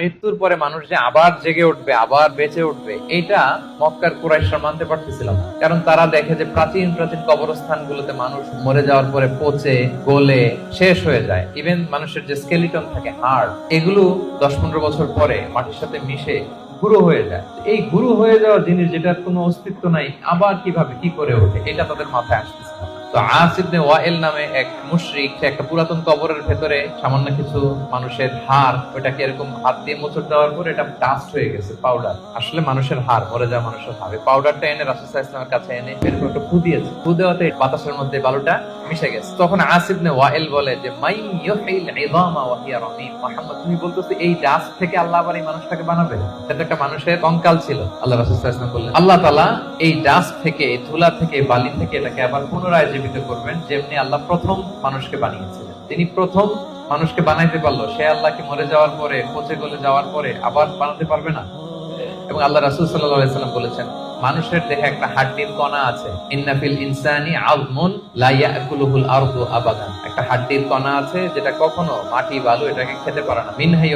মৃত্যুর পরে মানুষ যে আবার জেগে উঠবে, আবার বেঁচে উঠবে, এটা মক্কার কুরাইশরা মানতে পারতেছিল না। কারণ তারা দেখে যে প্রাচীন প্রাচীন কবরস্থানগুলোতে মানুষ মরে যাওয়ার পরে পচে গলে শেষ হয়ে যায়। ইভেন মানুষের যে স্কেলিটন থাকে, হাড়, এগুলো 10-15 বছর পরে মাটির সাথে মিশে গুঁড়ো হয়ে যায়। এই গুঁড়ো হয়ে যাওয়া জিনিস, যেটার কোনো অস্তিত্ব নাই, আবার কিভাবে কি করে ওঠে, এটা তাদের মাথায় আসতেছে না। তো আস ইবনে ওয়াইল নামে এক মুশরিক, সে একটা পুরাতন কবরের ভেতরে সামান্য কিছু মানুষের হাড়, ওটাকে এরকম হাত দিয়ে মোচড় দেওয়ার পর এটা ডাস্ট হয়ে গেছে, পাউডার। আসলে মানুষের হাড়, মরে যাওয়া মানুষের হাড়। পাউডারটা এনে রাসূল সাল্লাল্লাহু আলাইহি ওয়াসাল্লামের কাছে এনে এরকম একটা ফু দিয়েছে। ফু দেওয়াতে বাতাসের মধ্যে বালুটা মিশে গেছে। তখন আস ইবনে ওয়াইল বলে যে মাই ইউহিল ইযামা ওয়া হিয়া রামীম, মুহাম্মদ তুমি বলতেছো এই ডাস্ট থেকে আল্লাহ আবার এই মানুষটাকে বানাবে? এটা একটা মানুষের কঙ্কাল ছিল। আল্লাহ রাসূল সাল্লাল্লাহু আলাইহি ওয়াসাল্লাম বললেন আল্লাহ তাআলা এই ডাস্ট থেকে, এই ধুলা থেকে, বালি থেকে এটাকে আবার পুনরায় জীবিত করবেন, যেমনি আল্লাহ প্রথম মানুষকে বানিয়েছিলেন। তিনি প্রথম মানুষকে বানাইতে পারলো, সে আল্লাহকে মরে যাওয়ার পরে, পচে গলে যাওয়ার পরে আবার বানাতে পারবে না? এবং আল্লাহ রাসূল সাল্লাল্লাহু আলাইহি ওয়াসাল্লাম বলেছেন মানুষের দেহে একটা হাড্ডির কণা আছে, ইন্না ফিল ইনসানি আযমুন লা ইয়াকুলুহুল আরদু আবাদান। একটা হাড্ডির কণা আছে যেটা কখনো মাটি বালু এটাকে খেতে পারে না। মিনহা